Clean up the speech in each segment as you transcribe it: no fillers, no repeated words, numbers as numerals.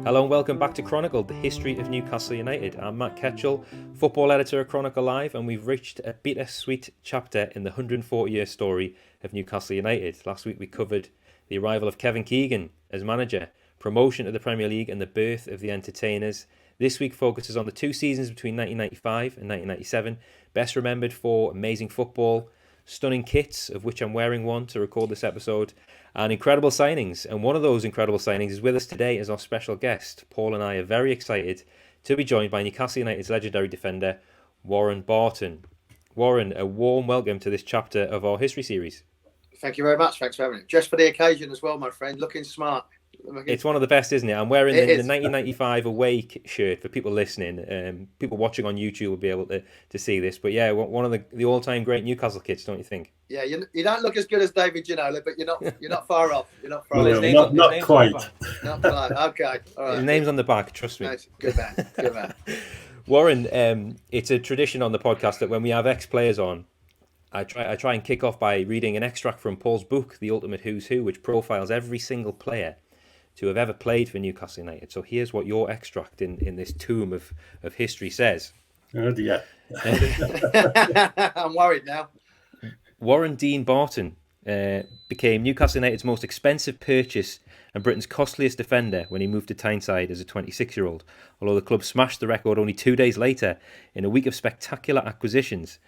Hello and welcome back to Chronicled, the history of Newcastle United. I'm Matt Ketchell, football editor of Chronicle Live, and we've reached a bittersweet chapter in the 140-year story of Newcastle United. Last week we covered the arrival of Kevin Keegan as manager, promotion to the Premier League and the birth of the entertainers. This week focuses on the two seasons between 1995 and 1997, best remembered for amazing football, stunning kits, of which I'm wearing one to record this episode, and incredible signings. And one of those incredible signings is with us today as our special guest. Paul and I are very excited to be joined by Newcastle United's legendary defender, Warren Barton. Warren, a warm welcome to this chapter of our history series. Thank you very much. Thanks for having me. Just for the occasion as well, my friend. Looking smart. It's one of the best, isn't it? I'm wearing the 1995 away shirt for people listening. People watching on YouTube will be able to see this. But yeah, one of the all-time great Newcastle kits, don't you think? Yeah, you don't look as good as David Ginola, but you're not far off. You're not far off. Not quite. Not quite. Okay. All right. His name's on the back. Trust me. Nice. Good man. Good man. Warren, it's a tradition on the podcast that when we have ex-players on, I try and kick off by reading an extract from Paul's book, The Ultimate Who's Who, which profiles every single player to have ever played for Newcastle United. So here's what your extract in this tomb of history says. Oh dear. I'm worried now. Warren Dean Barton became Newcastle United's most expensive purchase and Britain's costliest defender when he moved to Tyneside as a 26-year-old, although the club smashed the record only 2 days later in a week of spectacular acquisitions.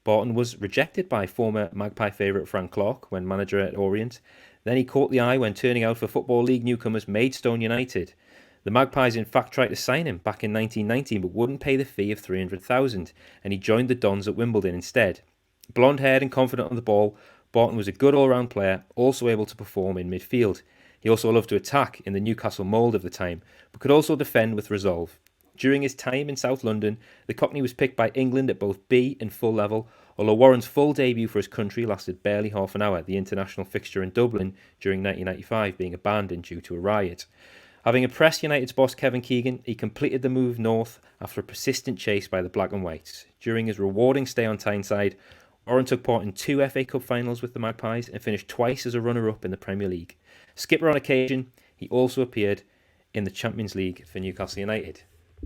Barton was rejected by former Magpie favourite Frank Clark when manager at Orient. Then he caught the eye when turning out for Football League newcomers Maidstone United. The Magpies in fact tried to sign him back in 1919 but wouldn't pay the fee of $300,000 and he joined the Dons at Wimbledon instead. Blonde-haired and confident on the ball, Barton was a good all-round player, also able to perform in midfield. He also loved to attack in the Newcastle mould of the time, but could also defend with resolve. During his time in South London, the Cockney was picked by England at both B and full level, although Warren's full debut for his country lasted barely half an hour, the international fixture in Dublin during 1995 being abandoned due to a riot. Having impressed United's boss Kevin Keegan, he completed the move north after a persistent chase by the Black and Whites. During his rewarding stay on Tyneside, Warren took part in 2 FA Cup finals with the Magpies and finished twice as a runner-up in the Premier League. Skipper on occasion, he also appeared in the Champions League for Newcastle United.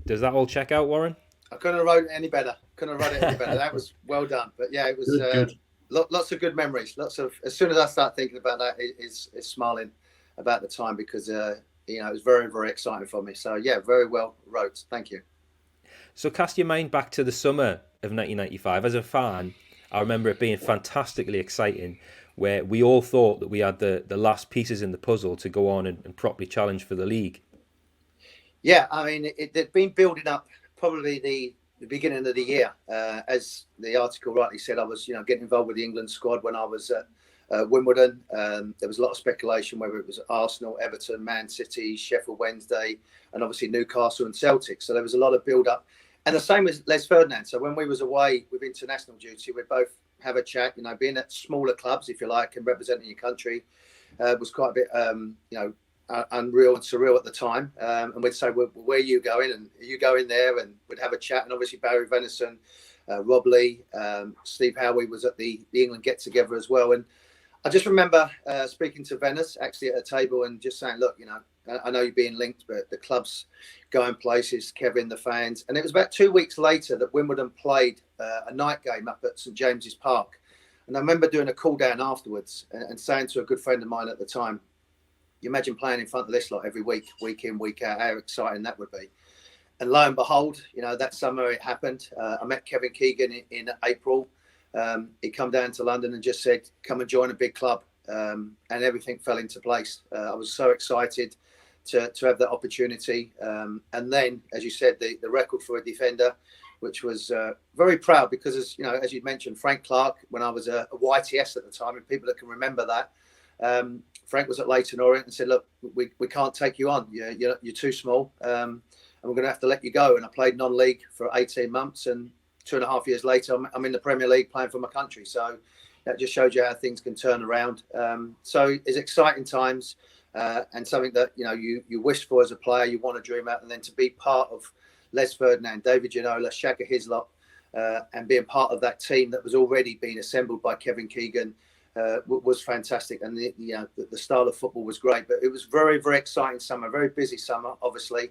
Does that all check out, Warren? I couldn't have wrote it any better. That was well done. But yeah, it was good. Lots of good memories. As soon as I start thinking about that, it's smiling about the time because it was very, very exciting for me. So yeah, very well wrote. Thank you. So cast your mind back to the summer of 1995. As a fan, I remember it being fantastically exciting, where we all thought that we had the last pieces in the puzzle to go on and properly challenge for the league. Yeah, I mean, it'd been building up probably the beginning of the year. As the article rightly said, I was getting involved with the England squad when I was at Wimbledon. There was a lot of speculation whether it was Arsenal, Everton, Man City, Sheffield Wednesday, and obviously Newcastle and Celtic. So there was a lot of build-up. And the same as Les Ferdinand. So when we was away with international duty, we'd both have a chat. Being at smaller clubs, if you like, and representing your country was quite a bit, unreal and surreal at the time. And we'd say, well, where are you going? And are you going there? And we'd have a chat. And obviously Barry Venison, Rob Lee, Steve Howie was at the England get-together as well. And I just remember speaking to Venice actually at a table and just saying, look, I know you're being linked, but the club's going places, Kevin, the fans. And it was about 2 weeks later that Wimbledon played a night game up at St James's Park. And I remember doing a call down afterwards and saying to a good friend of mine at the time, you imagine playing in front of this lot every week, week in, week out, how exciting that would be. And lo and behold, that summer it happened. I met Kevin Keegan in April. He come down to London and just said, come and join a big club. And everything fell into place. I was so excited to have that opportunity. And then, as you said, the record for a defender, which was very proud because, as you mentioned, Frank Clark, when I was a YTS at the time, and people that can remember that, Frank was at Leyton Orient and said, look, we can't take you on. You're too small. And we're going to have to let you go. And I played non-league for 18 months. And 2.5 years later, I'm in the Premier League playing for my country. So that just shows you how things can turn around. So it's exciting times and something that, you wish for as a player, you want to dream out. And then to be part of Les Ferdinand, David Ginola, Shaka Hislop, and being part of that team that was already being assembled by Kevin Keegan, was fantastic, and the style of football was great. But it was very, very exciting summer, very busy summer, obviously,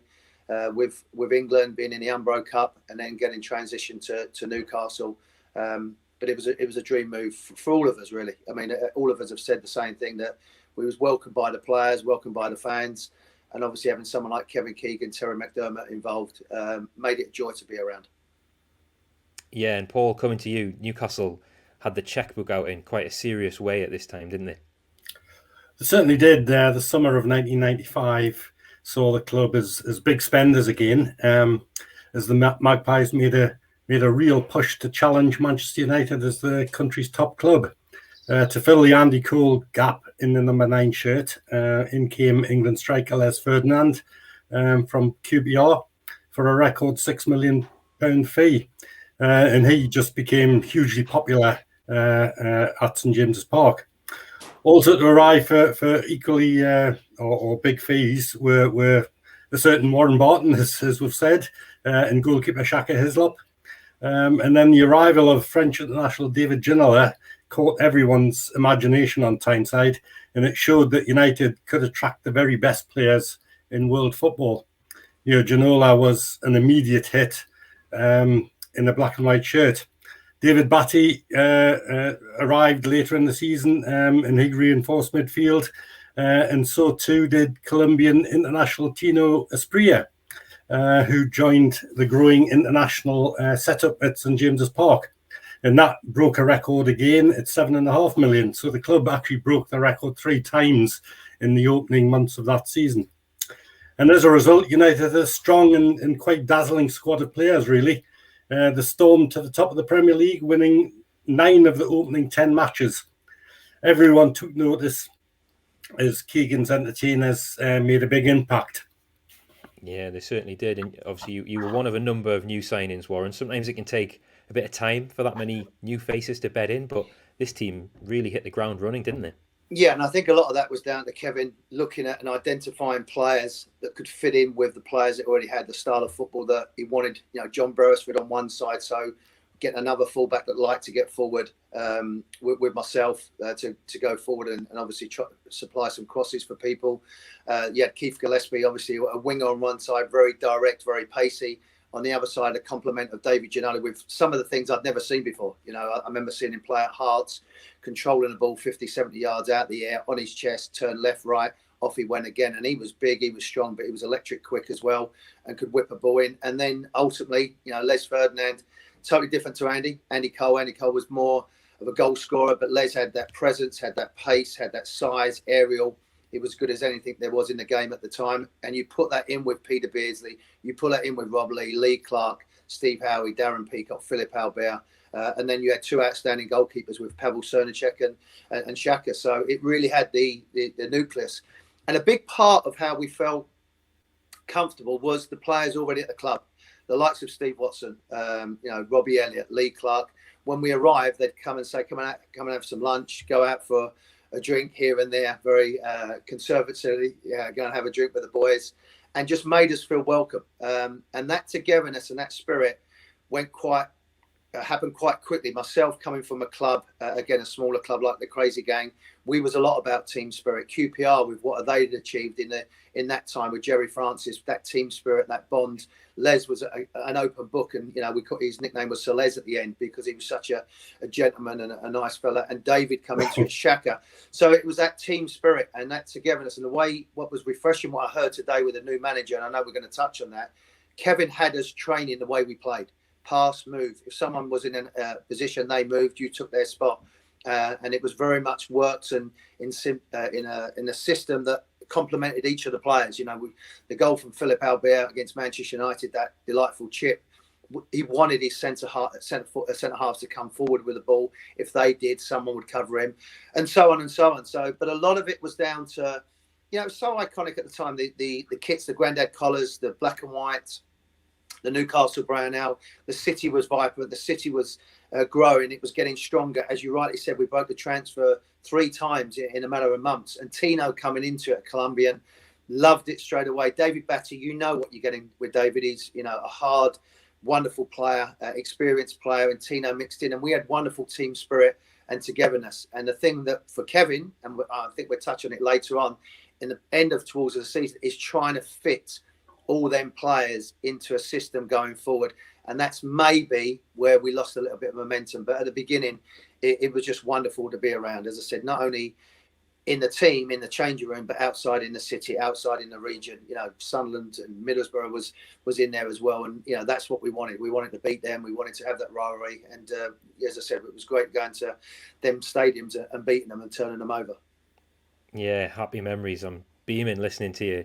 with England being in the Umbro Cup and then getting transitioned to Newcastle. But it was a dream move for all of us, really. I mean, all of us have said the same thing, that we was welcomed by the players, welcomed by the fans, and obviously having someone like Kevin Keegan, Terry McDermott involved made it a joy to be around. Yeah, and Paul, coming to you, Newcastle had the chequebook out in quite a serious way at this time, didn't they? They certainly did. The summer of 1995 saw the club as big spenders again, as the Magpies made a real push to challenge Manchester United as the country's top club. To fill the Andy Cole gap in the number 9 shirt, in came England striker Les Ferdinand from QPR for a record £6 million fee. And he just became hugely popular at St James's Park. Also to arrive for equally or big fees were a certain Warren Barton, as we've said, and goalkeeper Shaka Hislop. And then the arrival of French international David Ginola caught everyone's imagination on Tyneside, and it showed that United could attract the very best players in world football. Ginola was an immediate hit in a black and white shirt. David Batty arrived later in the season, and he reinforced midfield, and so too did Colombian international Tino Asprilla, who joined the growing international setup at St James's Park. And that broke a record again at £7.5 million. So the club actually broke the record 3 times in the opening months of that season. And as a result, United had a strong and quite dazzling squad of players, really. They stormed to the top of the Premier League, winning 9 of the opening 10 matches. Everyone took notice as Keegan's entertainers made a big impact. Yeah, they certainly did. And obviously you were one of a number of new signings, Warren. Sometimes it can take a bit of time for that many new faces to bed in, but this team really hit the ground running, didn't they? Yeah, and I think a lot of that was down to Kevin looking at and identifying players that could fit in with the players that already had the style of football that he wanted. John Beresford on one side, so getting another fullback that liked to get forward with myself to go forward and obviously try to supply some crosses for people. You had Keith Gillespie, obviously a winger on one side, very direct, very pacey. On the other side, a complement of David Ginola with some of the things I'd never seen before. I remember seeing him play at Hearts, controlling the ball 50, 70 yards out the air, on his chest, turn left, right, off he went again. And he was big, he was strong, but he was electric quick as well and could whip a ball in. And then ultimately, Les Ferdinand, totally different to Andy Cole. Andy Cole was more of a goal scorer, but Les had that presence, had that pace, had that size, aerial. He was good as anything there was in the game at the time. And you put that in with Peter Beardsley, you put that in with Rob Lee, Lee Clark, Steve Howie, Darren Peacock, Philip Albert. And then you had 2 outstanding goalkeepers with Pavel Cernacek and Shaka. So it really had the nucleus. And a big part of how we felt comfortable was the players already at the club. The likes of Steve Watson, Robbie Elliott, Lee Clark. When we arrived, they'd come and say, come and have some lunch, go out for a drink here and there, very conservatively, go and have a drink with the boys, and just made us feel welcome. And that togetherness and that spirit happened quite quickly. Myself coming from a club, again, a smaller club like the Crazy Gang, we was a lot about team spirit. QPR, with what they had achieved in that time with Jerry Francis, that team spirit, that bond. Les was an open book, and his nickname was Sir Les at the end because he was such a gentleman and a nice fella. And David come into it, Shaka. So it was that team spirit and that togetherness. And the way, what was refreshing, what I heard today with a new manager, and I know we're going to touch on that, Kevin had us training the way we played. Pass, move. If someone was in a position, they moved, you took their spot. And it was very much worked in a system that complemented each of the players. The goal from Philip Albert against Manchester United, that delightful chip, he wanted his centre halves to come forward with the ball. If they did, someone would cover him, and so on and so on. So, but a lot of it was down to, it was so iconic at the time. The kits, the grandad collars, the black and white, the Newcastle brown out. The city was vibrant. The city was growing. It was getting stronger. As you rightly said, we broke the transfer 3 times in a matter of months. And Tino coming into it, Colombian, loved it straight away. David Batty, what you're getting with David. He's, a hard, wonderful player, experienced player, and Tino mixed in. And we had wonderful team spirit and togetherness. And the thing that for Kevin, and I think we'll touch on it later on, in the end of towards the season, is trying to fit all them players into a system going forward. And that's maybe where we lost a little bit of momentum. But at the beginning, it was just wonderful to be around. As I said, not only in the team, in the changing room, but outside in the city, outside in the region. Sunderland and Middlesbrough was in there as well. And, that's what we wanted. We wanted to beat them. We wanted to have that rivalry. And as I said, it was great going to them stadiums and beating them and turning them over. Yeah, happy memories. I'm beaming listening to you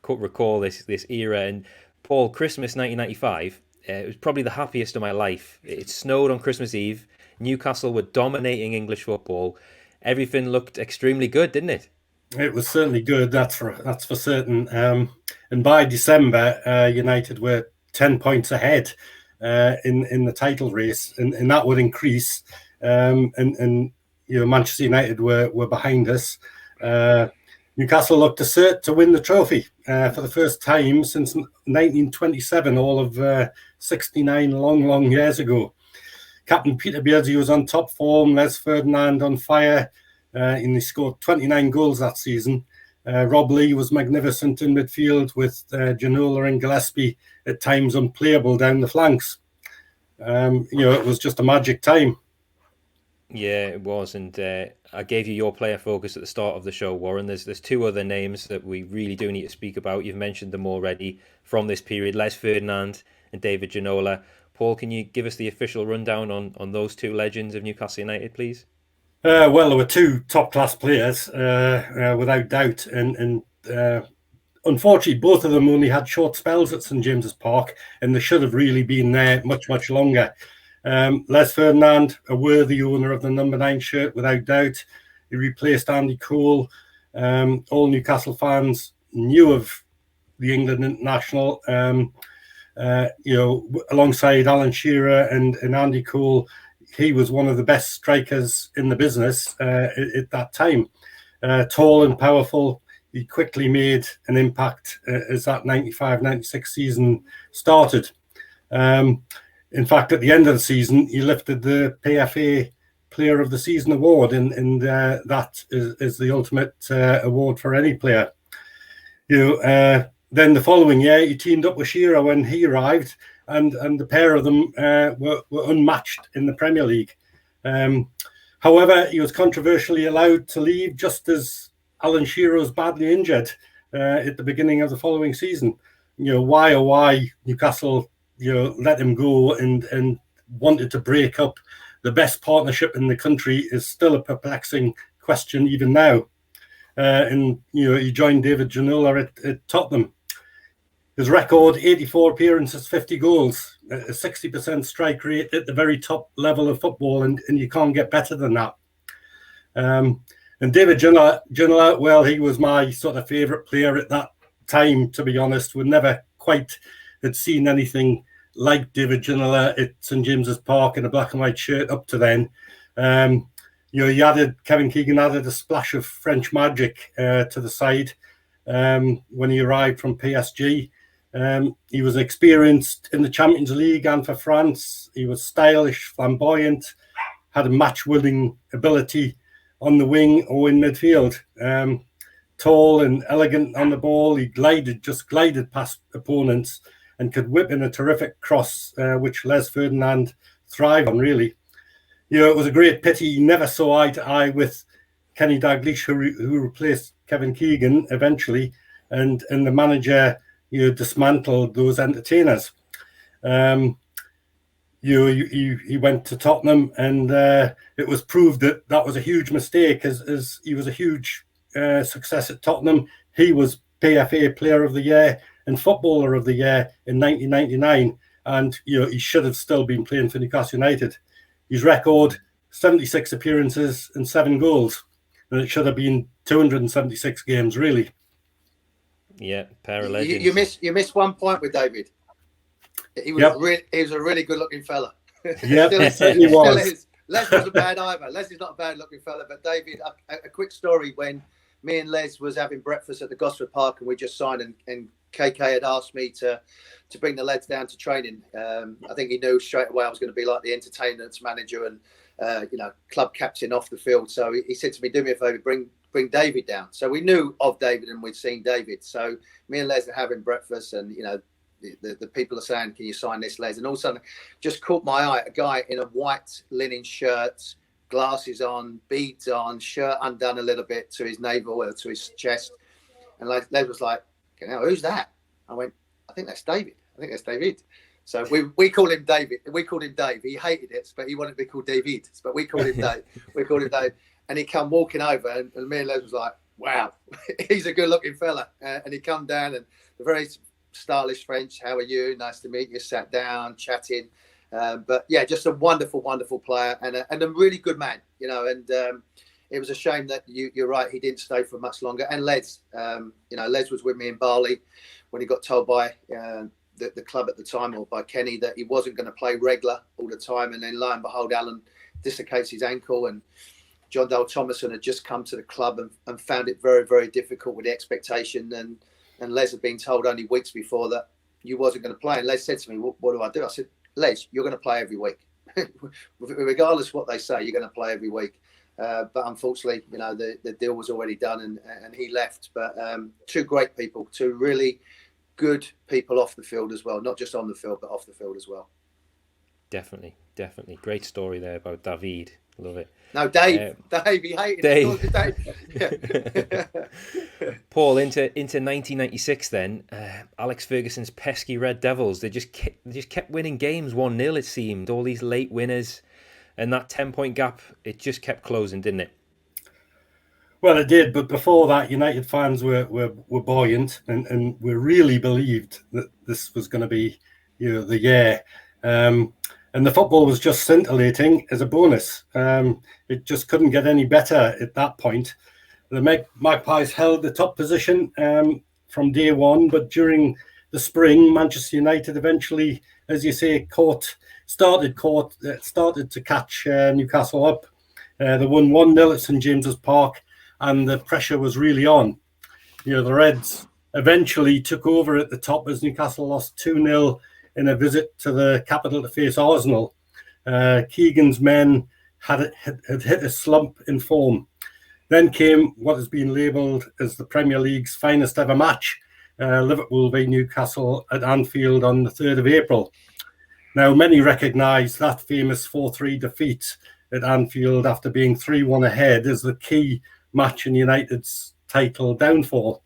recall this era. And Paul, Christmas 1995, it was probably the happiest of my life. It snowed on Christmas Eve. Newcastle were dominating English football. Everything looked extremely good, didn't it? It was certainly good. That's for certain. And by December, United were 10 points ahead in the title race, and that would increase. And Manchester United were behind us. Newcastle looked set to win the trophy for the first time since 1927, all of 69 long years ago. Captain Peter Beardsley was on top form, Les Ferdinand on fire, and he scored 29 goals that season. Rob Lee was magnificent in midfield with Ginola and Gillespie at times unplayable down the flanks. It was just a magic time. Yeah, it was, and I gave you your player focus at the start of the show, Warren. There's two other names that we really do need to speak about. You've mentioned them already from this period, Les Ferdinand and David Ginola. Paul, can you give us the official rundown on those two legends of Newcastle United, please? Well, there were two top-class players, without doubt, and unfortunately, both of them only had short spells at St James's Park, and they should have really been there much longer. Les Ferdinand, a worthy owner of the number 9 shirt, without doubt. He replaced Andy Cole. All Newcastle fans knew of the England international. Alongside Alan Shearer and Andy Cole, he was one of the best strikers in the business at that time. Tall and powerful, he quickly made an impact as that 95-96 season started. In fact, at the end of the season, he lifted the PFA Player of the Season award, and that is the ultimate award for any player. Then the following year, he teamed up with Shearer when he arrived, and the pair of them were unmatched in the Premier League. However, he was controversially allowed to leave just as Alan Shearer was badly injured at the beginning of the following season. Why Newcastle let him go and wanted to break up the best partnership in the country is still a perplexing question even now. He joined David Ginola at Tottenham. His record, 84 appearances, 50 goals, a 60% strike rate at the very top level of football, and you can't get better than that. And David Ginola, well, he was my sort of favourite player at that time, to be honest. We never quite had seen anything like David Ginola at St James's Park in a black and white shirt up to then. Kevin Keegan added a splash of French magic to the side when he arrived from PSG. He was experienced in the Champions League and for France. He was stylish, flamboyant, had a match-winning ability on the wing or in midfield. Tall and elegant on the ball, he glided past opponents and could whip in a terrific cross, which Les Ferdinand thrived on, really. It was a great pity he never saw eye to eye with Kenny Dalglish, who replaced Kevin Keegan eventually, and the manager dismantled those entertainers. He went to Tottenham, and it was proved that was a huge mistake, as he was a huge success at Tottenham. He was PFA Player of the Year and Footballer of the Year in 1999, and he should have still been playing for Newcastle United. His record, 76 appearances and 7 goals, and it should have been 276 games, really. Yeah, pair of legends. You missed one point with David. He was he was a really good-looking fella. Yeah, he certainly was. Les wasn't bad either. Les is not a bad-looking fella, but David, a quick story when me and Les was having breakfast at the Gosford Park, and we just signed, and KK had asked me to bring the lads down to training. I think he knew straight away I was going to be like the entertainment manager, club captain off the field. So he said to me, do me a favour, bring David down. So we knew of David and we'd seen David. So me and Les are having breakfast, and the people are saying, can you sign this, Les? And all of a sudden just caught my eye, a guy in a white linen shirt, glasses on, beads on, shirt undone a little bit to his navel or to his chest. And Les was like, who's that? I went, I think that's David. So we call him David. We called him Dave. He hated it, but he wanted to be called David. But we called him Dave. And he come walking over, and me and Les was like, wow, he's a good-looking fella. And he come down, and the very stylish French, how are you? Nice to meet you. Sat down, chatting. But yeah, just a wonderful, wonderful player and a really good man, and it was a shame that you're right, he didn't stay for much longer. And Les, Les was with me in Bali when he got told by the club at the time, or by Kenny, that he wasn't going to play regular all the time. And then lo and behold, Alan dislocates his ankle, and John Dale Thomason had just come to the club and found it very, very difficult with the expectation. And Les had been told only weeks before that you wasn't going to play. And Les said to me, what do I do? I said, Les, you're going to play every week. Regardless of what they say, you're going to play every week. But unfortunately, the deal was already done, and he left. But two great people, two really good people off the field as well, not just on the field, but off the field as well. Definitely. Great story there about David. Love it. No, Dave. He hated it. Dave. Paul, into 1996 then, Alex Ferguson's pesky Red Devils, they just kept winning games 1-0, it seemed. All these late winners, and that 10-point gap, it just kept closing, didn't it? Well, it did, but before that, United fans were buoyant, and we really believed that this was going to be the year. And the football was just scintillating as a bonus. It just couldn't get any better at that point. The Magpies held the top position from day one, but during the spring, Manchester United eventually, as you say, started to catch Newcastle up. They won 1-0 at St James's Park, and the pressure was really on. The Reds eventually took over at the top as Newcastle lost 2-0 in a visit to the capital to face Arsenal. Keegan's men had hit a slump in form. Then came what has been labelled as the Premier League's finest ever match, Liverpool v Newcastle at Anfield on the 3rd of April. Now, many recognise that famous 4-3 defeat at Anfield after being 3-1 ahead as the key match in United's title downfall.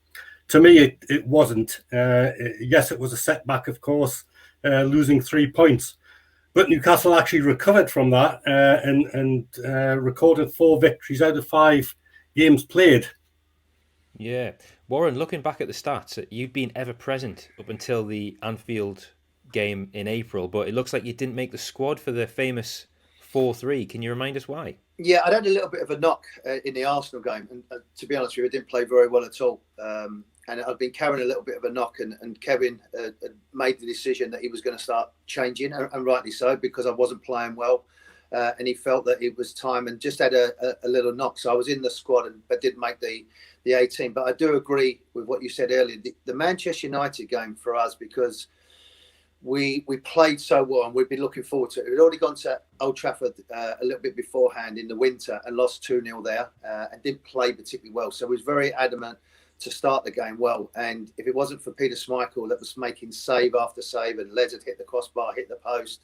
To me, it wasn't. Yes, it was a setback, of course, losing 3 points. But Newcastle actually recovered from that and recorded 4 victories out of 5 games played. Yeah. Warren, looking back at the stats, you've been ever present up until the Anfield game in April, but it looks like you didn't make the squad for the famous 4-3. Can you remind us why? Yeah, I'd had a little bit of a knock in the Arsenal game, and to be honest with you, I didn't play very well at all. And I'd been carrying a little bit of a knock, and Kevin had made the decision that he was going to start changing, and rightly so, because I wasn't playing well. And he felt that it was time, and just had a little knock. So I was in the squad, but didn't make the 18. But I do agree with what you said earlier. The Manchester United game for us, because we played so well, and we'd been looking forward to it. We'd already gone to Old Trafford a little bit beforehand in the winter and lost 2-0 there, and didn't play particularly well. So I was very adamant to start the game well. And if it wasn't for Peter Schmeichel that was making save after save, and Les had hit the crossbar, hit the post,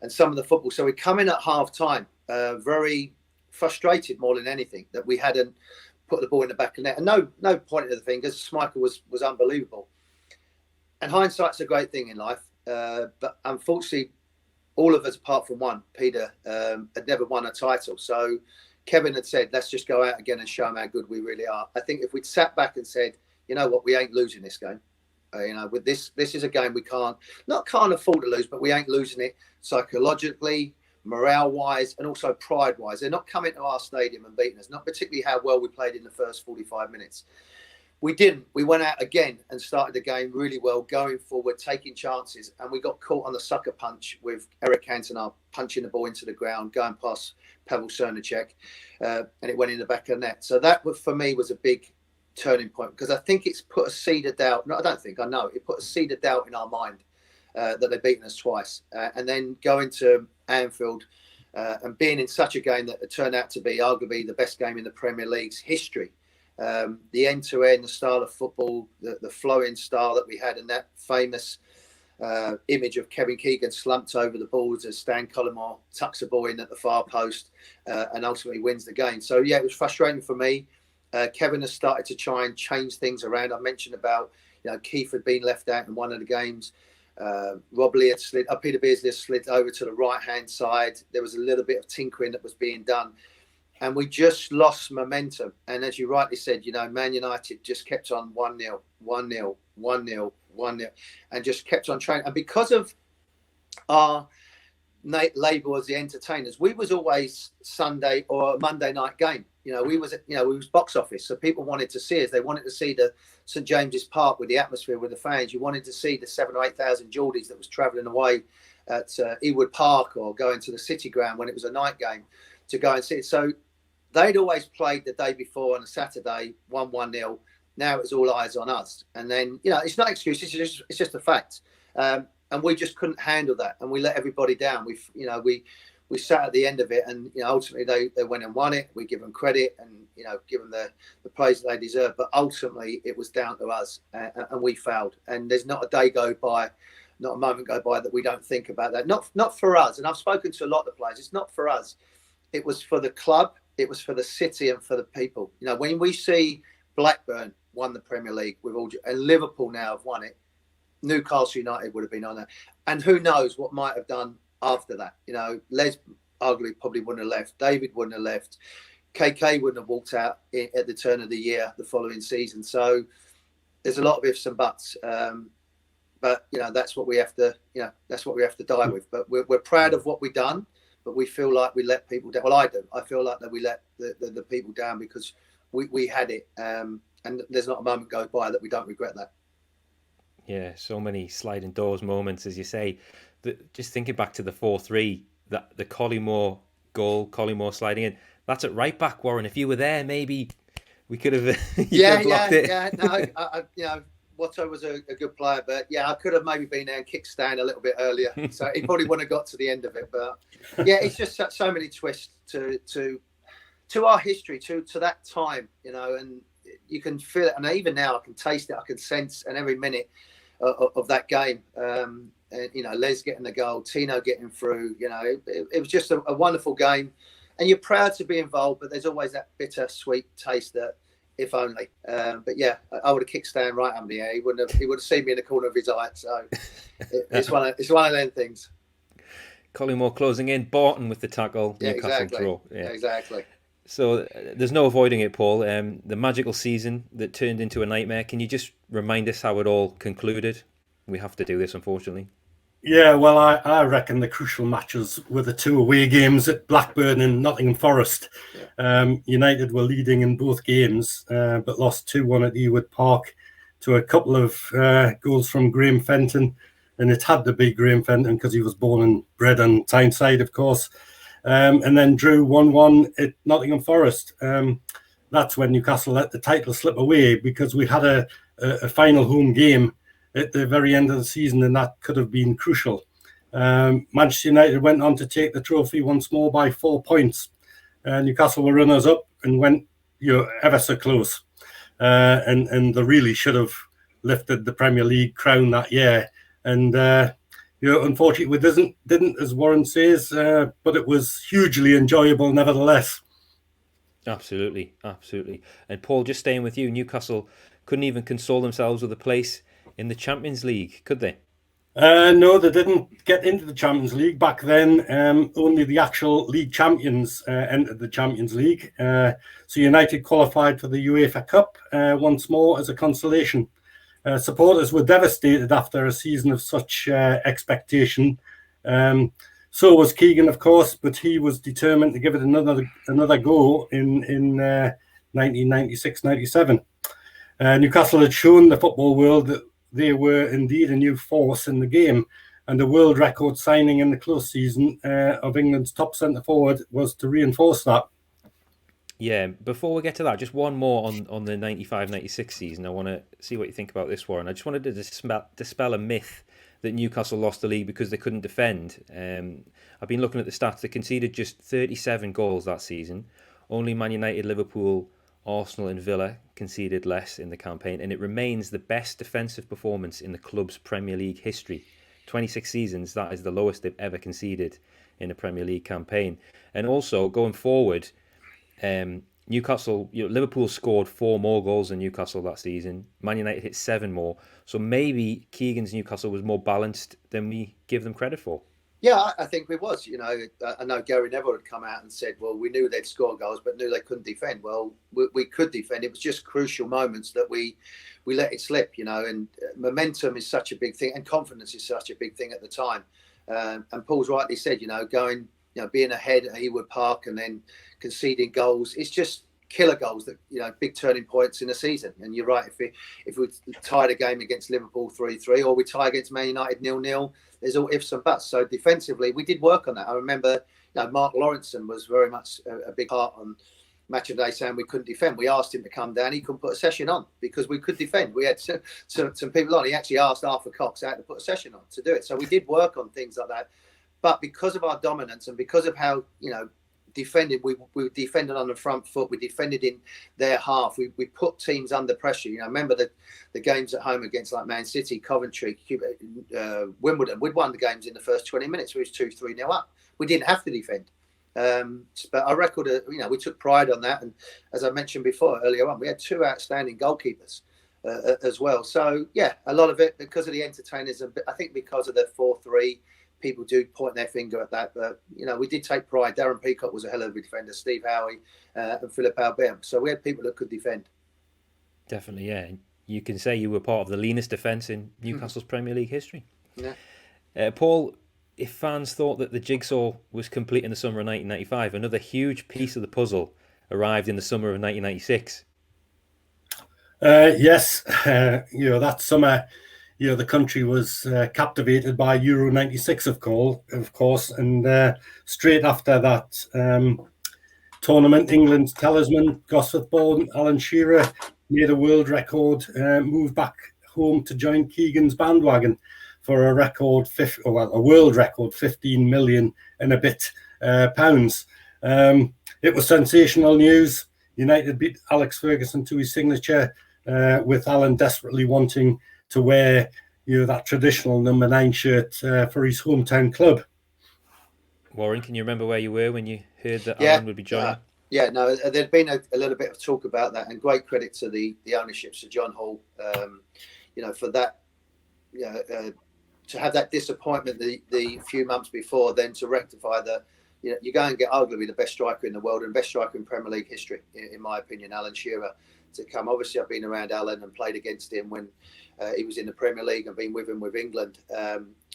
and some of the football. So we come in at half time, very frustrated more than anything that we hadn't put the ball in the back of the net. And no pointing of the fingers. Schmeichel was unbelievable. And hindsight's a great thing in life. But unfortunately, all of us, apart from one, Peter, had never won a title. So Kevin had said, let's just go out again and show them how good we really are. I think if we'd sat back and said, you know what, we ain't losing this game. With this is a game we can't afford to lose, but we ain't losing it psychologically, morale-wise, and also pride-wise. They're not coming to our stadium and beating us, not particularly how well we played in the first 45 minutes. We didn't. We went out again and started the game really well, going forward, taking chances, and we got caught on the sucker punch with Eric Cantona punching the ball into the ground, going past Pavel Cernacek, and it went in the back of the net. So that, for me, was a big turning point, because I think it's put a seed of doubt. No, I don't think, I know. It put a seed of doubt in our mind that they've beaten us twice. And then going to Anfield and being in such a game that turned out to be arguably the best game in the Premier League's history. The end-to-end, the style of football, the flowing style that we had, and that famous image of Kevin Keegan slumped over the balls as Stan Collymore tucks a ball in at the far post and ultimately wins the game. So, yeah, it was frustrating for me. Kevin has started to try and change things around. I mentioned about, Keith had been left out in one of the games. Rob Lee had Peter Beardsley had slid over to the right-hand side. There was a little bit of tinkering that was being done. And we just lost momentum. And as you rightly said, Man United just kept on 1-0, 1-0, 1-0, 1-0, and just kept on trying. And because of our label as the entertainers, we was always Sunday or a Monday night game. We was box office. So people wanted to see us. They wanted to see the St. James's Park with the atmosphere, with the fans. You wanted to see the 7,000 or 8,000 Geordies that was travelling away at Ewood Park or going to the City Ground when it was a night game to go and see it. So they'd always played the day before on a Saturday, 1-1-0. Now it's all eyes on us. And then, it's not excuses, it's just a fact. And we just couldn't handle that. And we let everybody down. We sat at the end of it, and, ultimately they went and won it. We give them credit and, give them the praise that they deserve. But ultimately it was down to us, and we failed. And there's not a day go by, not a moment go by that we don't think about that. Not for us. And I've spoken to a lot of the players. It's not for us. It was for the club. It was for the city and for the people. When we see Blackburn won the Premier League and Liverpool now have won it, Newcastle United would have been on that. And who knows what might have done after that. Les arguably probably wouldn't have left. David wouldn't have left. KK wouldn't have walked out at the turn of the year, the following season. So there's a lot of ifs and buts. But that's what we have to, that's what we have to die with. But we're proud of what we've done. But we feel like we let people down. Well, I do. I feel like that we let the people down because we had it. And there's not a moment goes by that we don't regret that. Yeah, so many sliding doors moments, as you say. Just thinking back to the 4-3, the Collymore goal, Collymore sliding in. That's at right back, Warren. If you were there, maybe we could have, blocked it. Yeah. No, Watto was a good player, but I could have maybe been there and kicked Stan a little bit earlier. So he probably wouldn't have got to the end of it. But it's just so many twists to our history, to that time, and you can feel it. And even now I can taste it, I can sense, and every minute of that game, and, Les getting the goal, Tino getting through, it was just a wonderful game. And you're proud to be involved, but there's always that bitter sweet taste that, if only. But I would have kicked Stan right under the air. He would have seen me in the corner of his eye. So it's one of them things. Collymore closing in, Barton with the tackle, Newcastle draw. Yeah, exactly. So there's no avoiding it, Paul. The magical season that turned into a nightmare. Can you just remind us how it all concluded? We have to do this, unfortunately. Yeah, well, I reckon the crucial matches were the two away games at Blackburn and Nottingham Forest. Yeah. United were leading in both games, but lost 2-1 at Ewood Park to a couple of goals from Graham Fenton. And it had to be Graham Fenton because he was born and bred on Tyneside, of course. And then drew 1-1 at Nottingham Forest. That's when Newcastle let the title slip away because we had a final home game at the very end of the season, and that could have been crucial. Manchester United went on to take the trophy once more by 4 points. Newcastle were runners up and went ever so close. And they really should have lifted the Premier League crown that year. And unfortunately, it didn't, as Warren says, but it was hugely enjoyable nevertheless. Absolutely. And Paul, just staying with you, Newcastle couldn't even console themselves with a place in the Champions League, could they? No, they didn't get into the Champions League back then. Only the actual league champions entered the Champions League. So United qualified for the UEFA Cup once more as a consolation. Supporters were devastated after a season of such expectation. So was Keegan, of course, but he was determined to give it another go in 1996-97. Newcastle had shown the football world that they were indeed a new force in the game, and the world record signing in the close season of England's top centre forward was to reinforce that. Yeah, before we get to that, just one more on the 95-96 season. I want to see what you think about this, Warren. I just wanted to dispel a myth that Newcastle lost the league because they couldn't defend. I've been looking at the stats. They conceded just 37 goals that season. Only Man United, Liverpool, Arsenal and Villa conceded less in the campaign, and it remains the best defensive performance in the club's Premier League history. 26 seasons, that is the lowest they've ever conceded in a Premier League campaign. And also, going forward, Newcastle, Liverpool scored 4 more goals than Newcastle that season. Man United hit 7 more. So maybe Keegan's Newcastle was more balanced than we give them credit for. Yeah, I think it was. I know Gary Neville had come out and said, well, we knew they'd score goals, but knew they couldn't defend. Well, we could defend. It was just crucial moments that we let it slip, and momentum is such a big thing, and confidence is such a big thing at the time. And Paul's rightly said, going, being ahead at Ewood Park and then conceding goals, it's just killer goals that, big turning points in a season. And you're right, if we tied a game against Liverpool 3-3 or we tie against Man United 0-0, there's all ifs and buts. So defensively, we did work on that. I remember, Mark Lawrenson was very much a big part on Match of the Day saying we couldn't defend. We asked him to come down. He couldn't put a session on because we could defend. We had some people on. He actually asked Arthur Cox out to put a session on to do it. So we did work on things like that. But because of our dominance and because of how, defended, we defended on the front foot, we defended in their half, we put teams under pressure. Remember the games at home against like Man City, Coventry, Wimbledon, we'd won the games in the first 20 minutes. We was 2-3-0 up. We didn't have to defend. But our record, we took pride on that. And as I mentioned before, earlier on, we had 2 outstanding goalkeepers as well. So yeah, a lot of it because of the entertainers, and I think because of the 4-3, people do point their finger at that, but we did take pride. Darren Peacock was a hell of a defender, Steve Howie and Philip Albert. So we had people that could defend. Definitely, yeah. You can say you were part of the leanest defence in Newcastle's Premier League history. Yeah. Paul, if fans thought that the jigsaw was complete in the summer of 1995, another huge piece of the puzzle arrived in the summer of 1996. Yes, that summer, the country was captivated by Euro 96, of course, and straight after that tournament, England's talisman, Gosforth Borden, Alan Shearer, made a world record move back home to join Keegan's bandwagon for a world record 15 million and a bit pounds. It was sensational news. United beat Alex Ferguson to his signature, with Alan desperately wanting to wear that traditional number 9 shirt for his hometown club. Warren, can you remember where you were when you heard that Alan would be joining? No, there'd been a little bit of talk about that, and great credit to the ownership, Sir John Hall, for that, to have that disappointment the few months before, then to rectify that. You go and get arguably the best striker in the world and best striker in Premier League history, in my opinion, Alan Shearer, to come. Obviously, I've been around Alan and played against him when he was in the Premier League and been with him with England.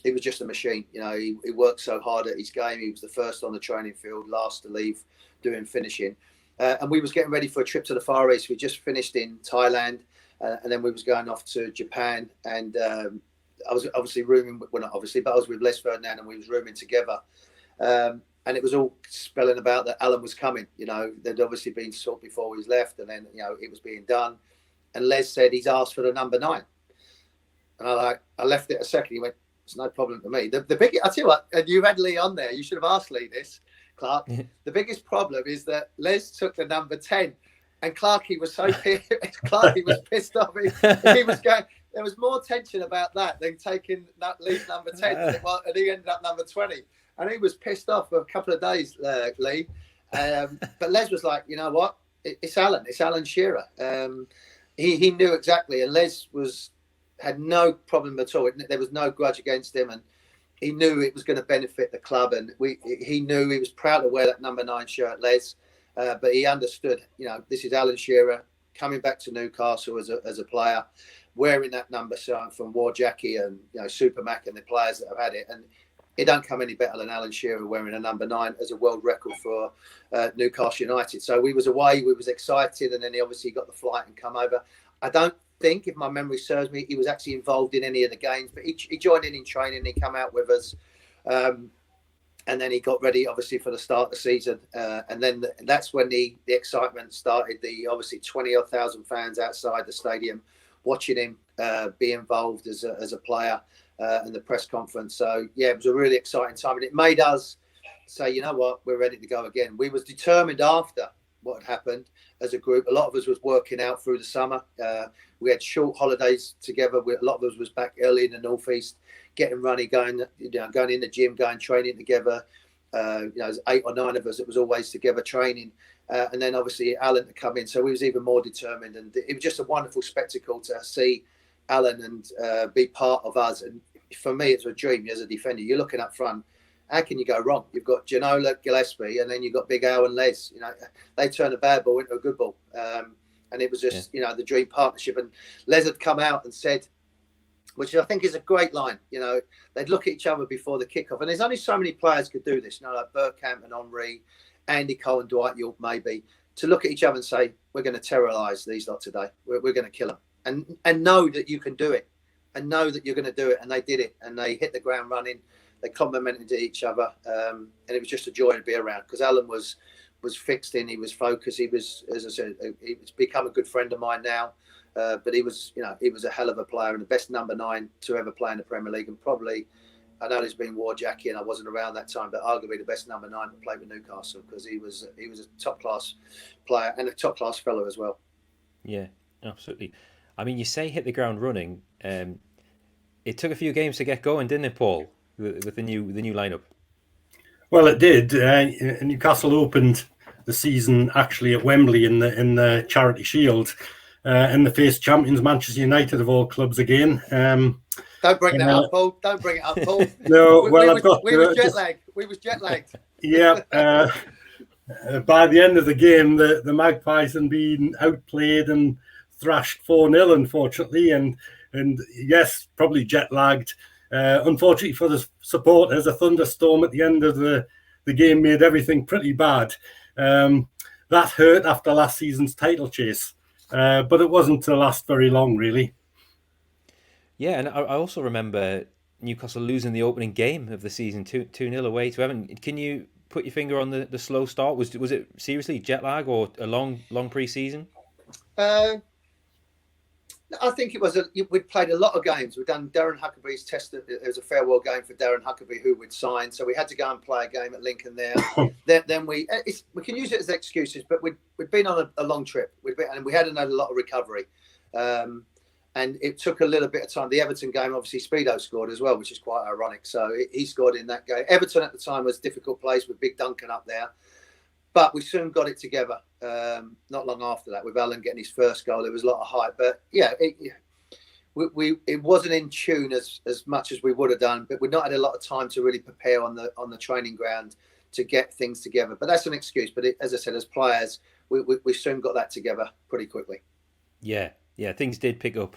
He was just a machine. He worked so hard at his game. He was the first on the training field, last to leave, doing finishing. And we was getting ready for a trip to the Far East. We just finished in Thailand, and then we was going off to Japan. And I was obviously rooming, well, not obviously, but I was with Les Ferdinand, and we was rooming together. And it was all spelling about that Alan was coming. There'd obviously been talk before he left, and then it was being done. And Les said he's asked for the number 9, and I left it a second. He went, "It's no problem to me." The big, I tell you what, and you had Lee on there. You should have asked Lee this, Clark. The biggest problem is that Les took the number 10, and Clarky was so Clarky was pissed off. He was going. There was more tension about that than taking that Lee's number 10, and he ended up number 20. And he was pissed off for a couple of days, Lee. But Les was like, you know what? It's Alan. It's Alan Shearer. He knew exactly. And Les had no problem at all. There was no grudge against him. And he knew it was going to benefit the club. And he knew he was proud to wear that number 9 shirt, Les. But he understood, this is Alan Shearer coming back to Newcastle as a player, wearing that number from War Jackie and Super Mac and the players that have had it. And it don't come any better than Alan Shearer wearing a number 9 as a world record for Newcastle United. So we was away, we was excited, and then he obviously got the flight and come over. I don't think, if my memory serves me, he was actually involved in any of the games, but he joined in training, he come out with us, and then he got ready, obviously, for the start of the season. And then that's when the excitement started. The obviously 20,000 fans outside the stadium watching him be involved as a player in the press conference. So yeah, it was a really exciting time, and it made us say, you know what, we're ready to go again. We was determined after what had happened as a group. A lot of us was working out through the summer. We had short holidays together. A lot of us was back early in the northeast, getting running, going in the gym, going training together. There's 8 or 9 of us that was always together training. And then obviously Alan to come in, so we was even more determined. And it was just a wonderful spectacle to see Alan and be part of us. And for me, it's a dream as a defender. You're looking up front. How can you go wrong? You've got Ginola, Gillespie, and then you've got Big Al and Les. They turn a bad ball into a good ball. And it was just, the dream partnership. And Les had come out and said, which I think is a great line, they'd look at each other before the kickoff. And there's only so many players could do this, like Bergkamp and Henry, Andy Cole and Dwight York, maybe, to look at each other and say, we're going to terrorise these lot today. We're going to kill them. And know that you can do it. And know that you're going to do it. And they did it. And they hit the ground running. They complimented each other, and it was just a joy to be around, because Alan was fixed in, he was focused, he was, as I said, he's become a good friend of mine now, but he was a hell of a player and the best number 9 to ever play in the Premier League, and probably, I know there's been War Jackie and I wasn't around that time, but arguably the best number 9 to play with Newcastle, because he was a top class player and a top class fellow as well. Yeah, absolutely. I mean, you say hit the ground running. It took a few games to get going, didn't it, Paul? With the new lineup. Well, it did. Newcastle opened the season actually at Wembley in the Charity Shield, and they faced champions Manchester United of all clubs again. Don't bring that up, Paul. Don't bring it up, Paul. No, we was jet lagged. We was jet lagged. Yeah. By the end of the game, the Magpies had been outplayed and thrashed 4-0, unfortunately, and yes, probably jet lagged. Unfortunately for the supporters, a thunderstorm at the end of the game made everything pretty bad. That hurt after last season's title chase, but it wasn't to last very long, really. Yeah, and I also remember Newcastle losing the opening game of the season 2-0 away to Everton. Can you put your finger on the slow start? Was it seriously jet lag or a long pre-season? I think it was. We'd played a lot of games. We'd done Darren Huckabee's test. It was a farewell game for Darren Huckabee, who we'd signed. So we had to go and play a game at Lincoln there. then we can use it as excuses, but we'd been on a long trip. And we hadn't had a lot of recovery, and it took a little bit of time. The Everton game, obviously, Speedo scored as well, which is quite ironic. So he scored in that game. Everton at the time was a difficult place with Big Duncan up there. But we soon got it together. Not long after that, with Alan getting his first goal, there was a lot of hype. But yeah, it wasn't in tune as much as we would have done. But we'd not had a lot of time to really prepare on the training ground to get things together. But that's an excuse. But as I said, as players, we soon got that together pretty quickly. Yeah, things did pick up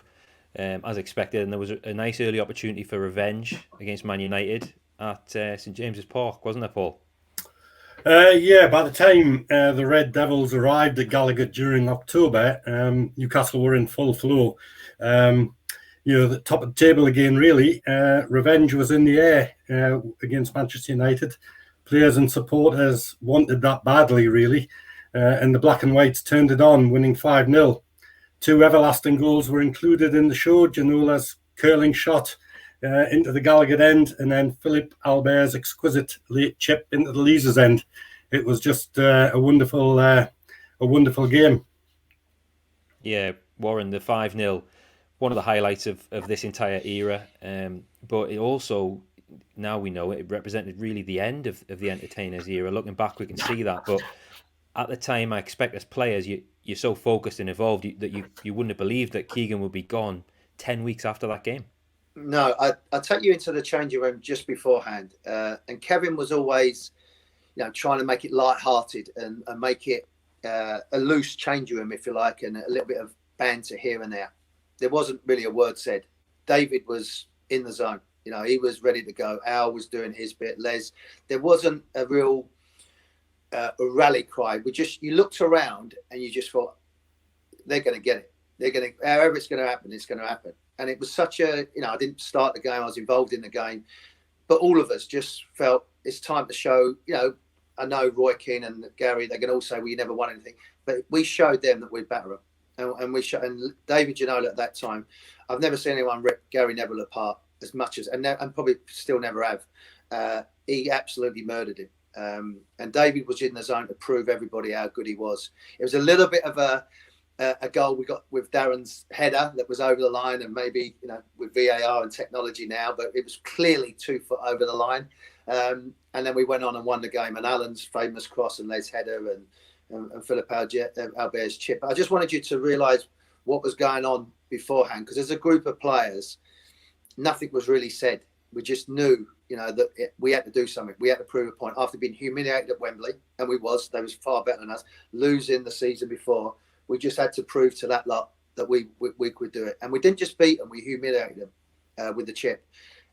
as expected, and there was a nice early opportunity for revenge against Man United at St James's Park, wasn't there, Paul? By the time the Red Devils arrived at Gallagher during October, Newcastle were in full flow. The top of the table again, really. Revenge was in the air against Manchester United. Players and supporters wanted that badly, really. And the Black and Whites turned it on, winning 5-0. 2 everlasting goals were included in the show. Ginola's curling shot into the Gallagher end, and then Philip Albert's exquisite late chip into the Leazes end. It was just a wonderful game. Yeah, Warren, the 5-0, one of the highlights of this entire era. But it also, now we know it represented really the end of the entertainers era. Looking back, we can see that. But at the time, I expect as players, you're so focused and involved that you wouldn't have believed that Keegan would be gone 10 weeks after that game. No, I take you into the changing room just beforehand, and Kevin was always, trying to make it light-hearted and make it a loose changing room, if you like, and a little bit of banter here and there. There wasn't really a word said. David was in the zone. He was ready to go. Al was doing his bit. Les, there wasn't a real a rally cry. You looked around and you just thought, they're going to get it. They're going to, however it's going to happen, it's going to happen. And it was such I didn't start the game, I was involved in the game, but all of us just felt it's time to show, I know Roy Keane and Gary, they can all say, well, you never won anything, but we showed them that we'd better them. And we showed, and David Ginola at that time, I've never seen anyone rip Gary Neville apart as much as, and probably still never have. He absolutely murdered him. And David was in the zone to prove everybody how good he was. It was a little bit of a goal we got with Darren's header that was over the line, and maybe, you know, with VAR and technology now, but it was clearly 2 foot over the line. And then we went on and won the game, and Alan's famous cross and Les header and Philip Albert's chip. I just wanted you to realise what was going on beforehand, because as a group of players, nothing was really said. We just knew, you know, that we had to do something. We had to prove a point after being humiliated at Wembley, and they was far better than us. Losing the season before, we just had to prove to that lot that we could do it. And we didn't just beat them; we humiliated them with the chip.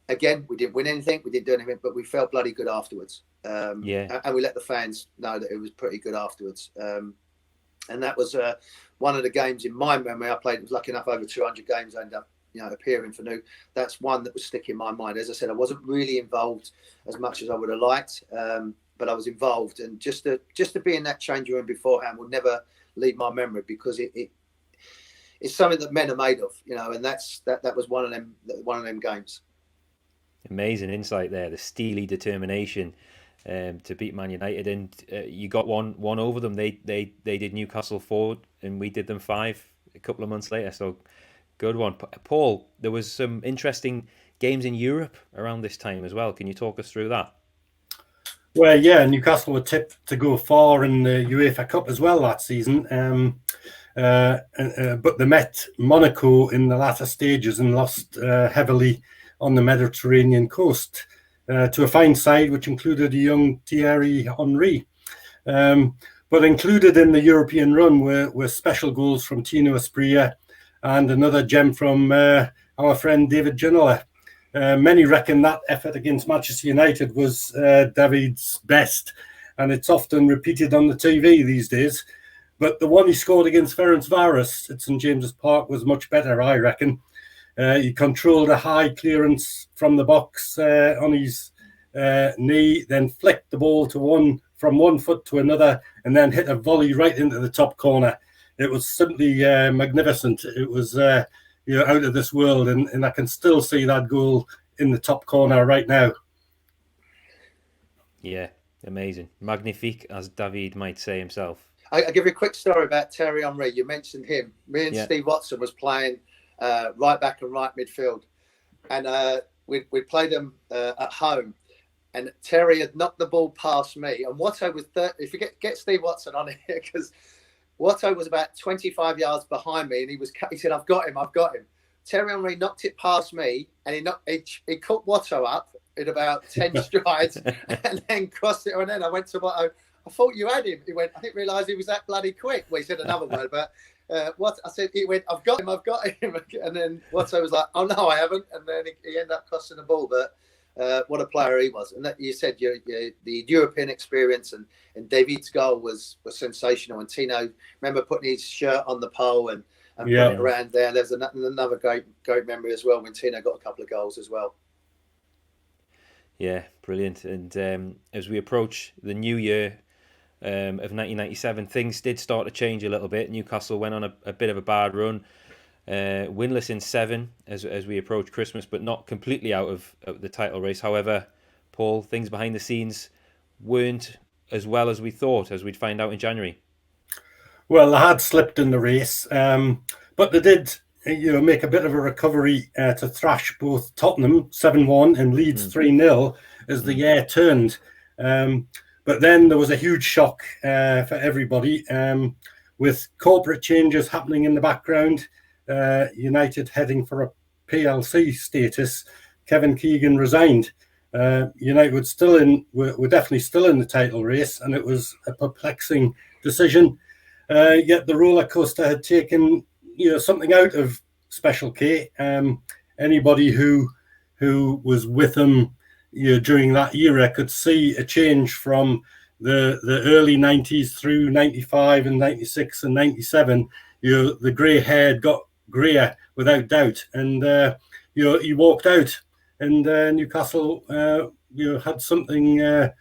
Again, we didn't win anything, we didn't do anything, but we felt bloody good afterwards. And we let the fans know that it was pretty good afterwards. And that was one of the games in my memory I played. I was lucky enough, over 200 games I ended up, you know, appearing for New. That's one that was sticking in my mind. As I said, I wasn't really involved as much as I would have liked, but I was involved. And just to be in that changing room beforehand will never leave my memory, because it's something that men are made of, you know. And that was one of them games. Amazing insight there. The steely determination to beat Man United, and you got one over them. They did Newcastle 4, and we did them 5 a couple of months later. So good one, Paul. There was some interesting games in Europe around this time as well. Can you talk us through that? Well, yeah, Newcastle were tipped to go far in the UEFA Cup as well that season, but they met Monaco in the latter stages and lost heavily on the Mediterranean coast to a fine side which included a young Thierry Henry. But included in the European run were special goals from Tino Asprilla and another gem from our friend David Ginola. Many reckon that effort against Manchester United was David's best, and it's often repeated on the TV these days. But the one he scored against Ferencváros at St James's Park was much better, I reckon. He controlled a high clearance from the box on his knee, then flicked the ball from one foot to another, and then hit a volley right into the top corner. It was simply magnificent. It was out of this world, and I can still see that goal in the top corner right now. Yeah, amazing. Magnifique, as David might say himself. I'll give you a quick story about Thierry Henry. You mentioned him. Me and Steve Watson was playing right back and right midfield, and we played them at home, and Terry had knocked the ball past me, and Watto was if you get Steve Watson on here, because Watto was about 25 yards behind me, and he said, I've got him. Thierry Henry knocked it past me, and he caught Watto up in about 10 strides and then crossed it. And then I went to Watto, I thought you had him. He went, I didn't realise he was that bloody quick. Well, he said another word, but he went, I've got him. And then Watto was like, oh no, I haven't. And then he ended up crossing the ball. But what a player he was. And that, you said the European experience and David's goal was sensational. And Tino, remember putting his shirt on the pole and putting it around there. There's another great memory as well when Tino got a couple of goals as well. Yeah, brilliant. And as we approach the new year of 1997, things did start to change a little bit. Newcastle went on a bit of a bad run, winless in 7 as we approach Christmas, but not completely out of the title race. However, Paul, things behind the scenes weren't as well as we thought, as we'd find out in January. Well, they had slipped in the race, but they did make a bit of a recovery to thrash both Tottenham 7-1 and Leeds 3-0 as the year turned. But then there was a huge shock for everybody with corporate changes happening in the background. United heading for a PLC status. Kevin Keegan resigned. United were definitely still in the title race, and it was a perplexing decision. Yet the roller coaster had taken something out of Special K. Anybody who was with him during that era could see a change from the early 90s through 95 and 96 and 97. The grey hair got greyer without doubt, and he walked out, and Newcastle had something a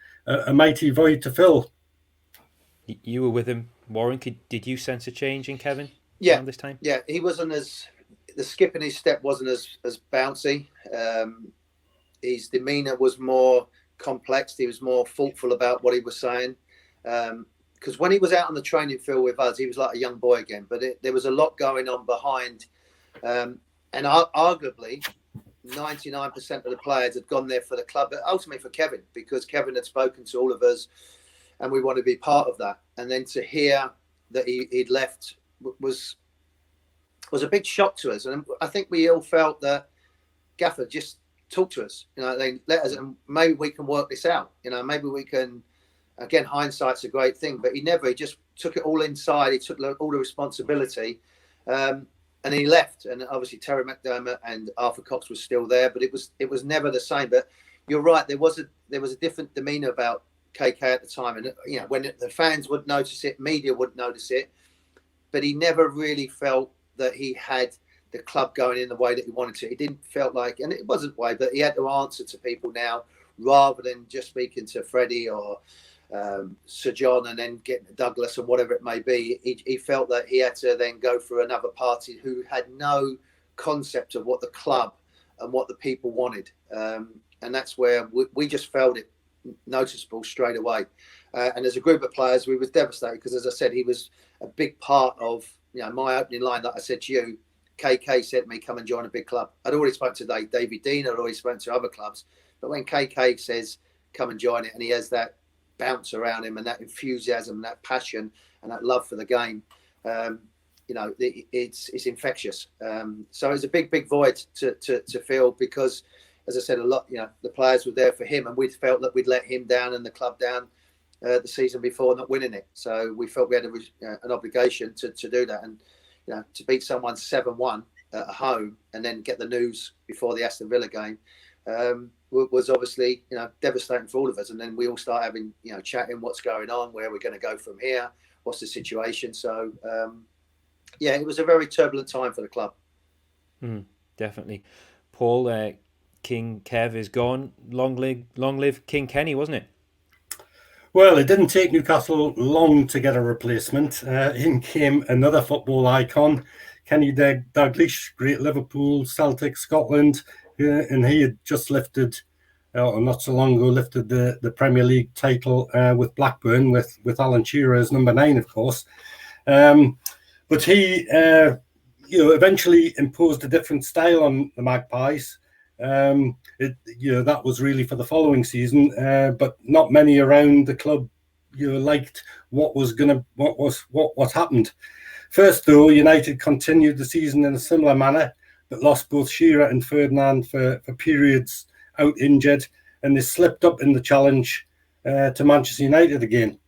mighty void to fill. You were with him, Warren. Did you sense a change in Kevin? Yeah, around this time? Yeah, he wasn't as the skip in his step wasn't as bouncy. His demeanour was more complex. He was more thoughtful about what he was saying. Because when he was out on the training field with us, he was like a young boy again. But there was a lot going on behind. And arguably, 99% of the players had gone there for the club, but ultimately for Kevin, because Kevin had spoken to all of us and we wanted to be part of that. And then to hear that he'd left was a big shock to us. And I think we all felt that Gaffer just talk to us, they let us, and maybe we can work this out. Maybe we can, again, hindsight's a great thing, but he just took it all inside. He took all the responsibility. And he left, and obviously Terry McDermott and Arthur Cox was still there, but it was never the same. But you're right, there was a different demeanour about KK at the time, and when the fans would notice it, media would notice it, but he never really felt that he had the club going in the way that he wanted to. He didn't felt like, and it wasn't way, but he had to answer to people now rather than just speaking to Freddie or Sir John and then getting to Douglas or whatever it may be. He felt that he had to then go through another party who had no concept of what the club and what the people wanted. And that's where we just felt it noticeable straight away. And as a group of players, we was devastated because, as I said, he was a big part of my opening line that I said to you. KK said to me, come and join a big club. I'd already spoken to David Dean, I'd already spoken to other clubs. But when KK says, come and join it, and he has that bounce around him and that enthusiasm and that passion and that love for the game, it's infectious. So it's a big void to fill because, as I said, a lot, the players were there for him, and we felt that we'd let him down and the club down the season before not winning it. So we felt we had an obligation to do that. And to beat someone 7-1 at home and then get the news before the Aston Villa game was obviously, devastating for all of us. And then we all start having, chatting, what's going on, where we're going to go from here, what's the situation. So, it was a very turbulent time for the club. Definitely. Paul, King Kev is gone. Long live King Kenny, wasn't it? Well, it didn't take Newcastle long to get a replacement. In came another football icon, Kenny Dalglish, great Liverpool, Celtic, Scotland, and he had just lifted, not so long ago, lifted the Premier League title with Blackburn, with Alan Shearer as number 9, of course. But he, eventually imposed a different style on the Magpies. That was really for the following season, but not many around the club liked what happened. First, though, United continued the season in a similar manner, but lost both Shearer and Ferdinand for periods out injured, and they slipped up in the challenge to Manchester United again.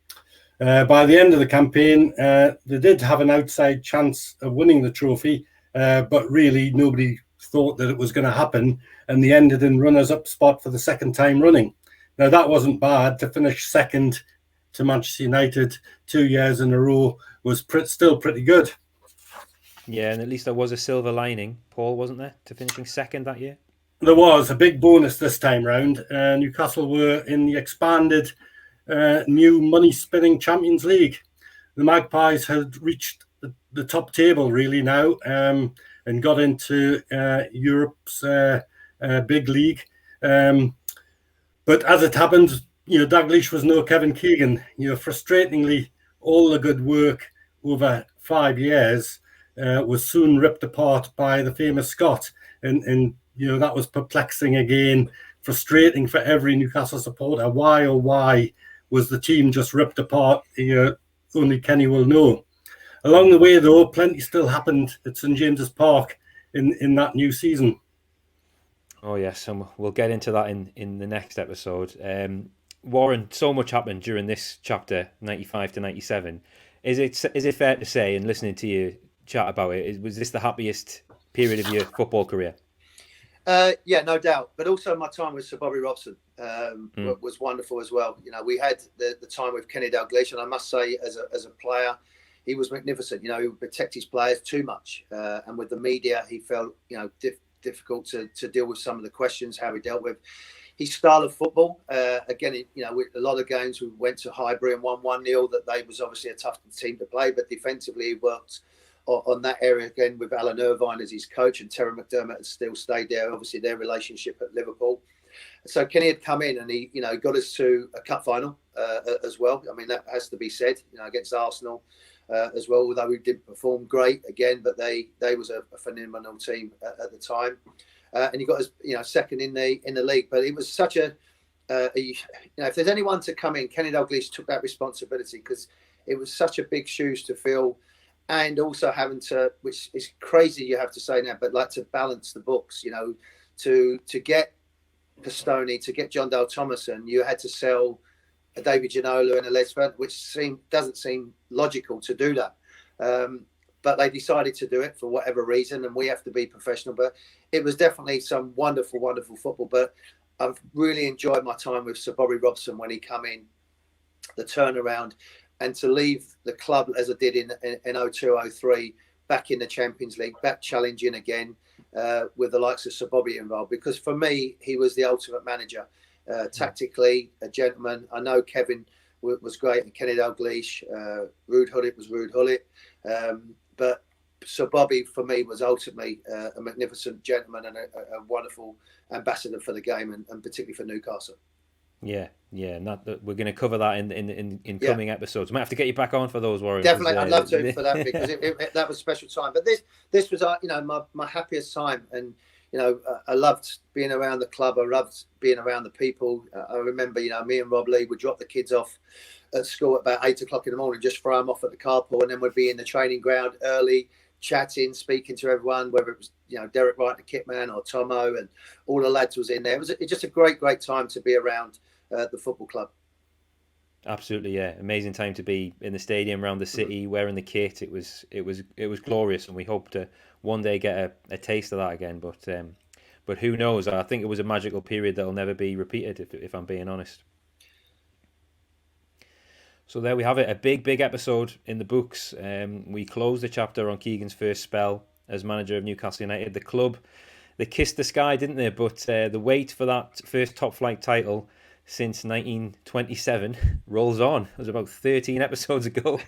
By the end of the campaign, they did have an outside chance of winning the trophy, but really nobody thought that it was going to happen, and they ended in runners-up spot for the second time running. Now, that wasn't bad. To finish second to Manchester United 2 years in a row was still pretty good. Yeah, and at least there was a silver lining, Paul, wasn't there, to finishing second that year? There was a big bonus this time round. Newcastle were in the expanded new money-spinning Champions League. The Magpies had reached the top table, really, now, and got into Europe's big league. But as it happened, Dalglish was no Kevin Keegan. Frustratingly, all the good work over 5 years was soon ripped apart by the famous Scot. And that was perplexing again, frustrating for every Newcastle supporter. Why was the team just ripped apart? Only Kenny will know. Along the way, though, plenty still happened at St James's Park in that new season. Oh, yes, and we'll get into that in the next episode. Warren, so much happened during this chapter, 95 to 97. Is it fair to say, and listening to you chat about it, was this the happiest period of your football career? Yeah, no doubt. But also my time with Sir Bobby Robson was wonderful as well. We had the time with Kenny Dalglish, and I must say, as a player, he was magnificent. He would protect his players too much, and with the media, he felt difficult to deal with some of the questions, how he dealt with his style of football. Again, with a lot of games we went to Highbury and won 1-0. That they was obviously a tough team to play, but defensively he worked on that area again with Alan Irvine as his coach, and Terry McDermott had still stayed there. Obviously, their relationship at Liverpool. So Kenny had come in and he, got us to a cup final as well. I mean, that has to be said, against Arsenal as well. Although we didn't perform great again, but they was a phenomenal team at the time. And he got us, second in the league. But it was such if there's anyone to come in, Kenny Dalglish took that responsibility, because it was such a big shoes to fill, and also having to, which is crazy you have to say now, but like to balance the books, to get Pistone, to get John Dale Thomason, you had to sell a David Ginola and a Les Ferdinand, which doesn't seem logical to do that. But they decided to do it for whatever reason, and we have to be professional. But it was definitely some wonderful, wonderful football. But I've really enjoyed my time with Sir Bobby Robson when he come in, the turnaround, and to leave the club as I did in 02-03, back in the Champions League, back challenging again with the likes of Sir Bobby involved. Because for me, he was the ultimate manager, tactically, a gentleman. I know Kevin was great, and Kenny Dalglish, Ruud Gullit was Ruud Gullit. But Sir Bobby, for me, was ultimately a magnificent gentleman and a wonderful ambassador for the game, and particularly for Newcastle. Yeah, and we're going to cover that in coming episodes. Might have to get you back on for those, Warren. Definitely, I'd love to for that, because that was a special time. But this was my happiest time, and I loved being around the club. I loved being around the people. I remember, me and Rob Lee would drop the kids off at school at about 8 o'clock in the morning, just throw them off at the carpool, and then we'd be in the training ground early, chatting, speaking to everyone, whether it was Derek Wright, the kit man, or Tomo, and all the lads was in there. It was just a great time to be around the football club. Absolutely, yeah, amazing time to be in the stadium, around the city, wearing the kit. It was glorious, and we hope to one day get a taste of that again. But who knows? I think it was a magical period that'll never be repeated, if I'm being honest. So there we have it, a big episode in the books. We closed the chapter on Keegan's first spell as manager of Newcastle United. The club, they kissed the sky, didn't they? But the wait for that first top flight title since 1927 rolls on. It was about 13 episodes ago.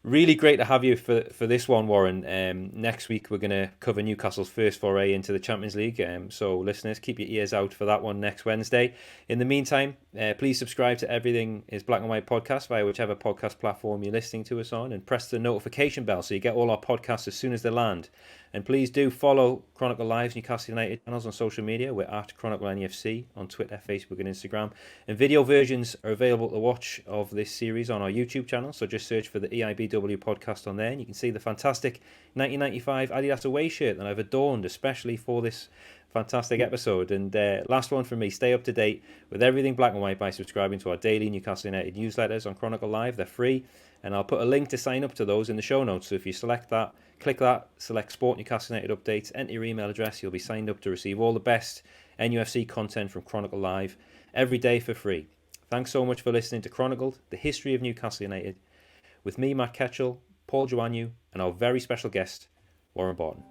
Really great to have you for this one, Warren. Next week we're going to cover Newcastle's first foray into the Champions League. So listeners, keep your ears out for that one next Wednesday. In the meantime, please subscribe to Everything is Black and White podcast via whichever podcast platform you're listening to us on, and press the notification bell so you get all our podcasts as soon as they land. And please do follow Chronicle Live's Newcastle United channels on social media. We're at Chronicle NUFC on Twitter, Facebook and Instagram. And video versions are available to watch of this series on our YouTube channel. So just search for the EIBW podcast on there, and you can see the fantastic 1995 Adidas away shirt that I've adorned especially for this fantastic episode. And last one from me, stay up to date with everything black and white by subscribing to our daily Newcastle United newsletters on Chronicle Live. They're free, and I'll put a link to sign up to those in the show notes. So if you select that, click that, select Sport Newcastle United Updates, enter your email address, you'll be signed up to receive all the best NUFC content from Chronicle Live every day for free. Thanks so much for listening to Chronicled, the history of Newcastle United, with me, Matt Ketchell, Paul Joannou, and our very special guest, Warren Barton.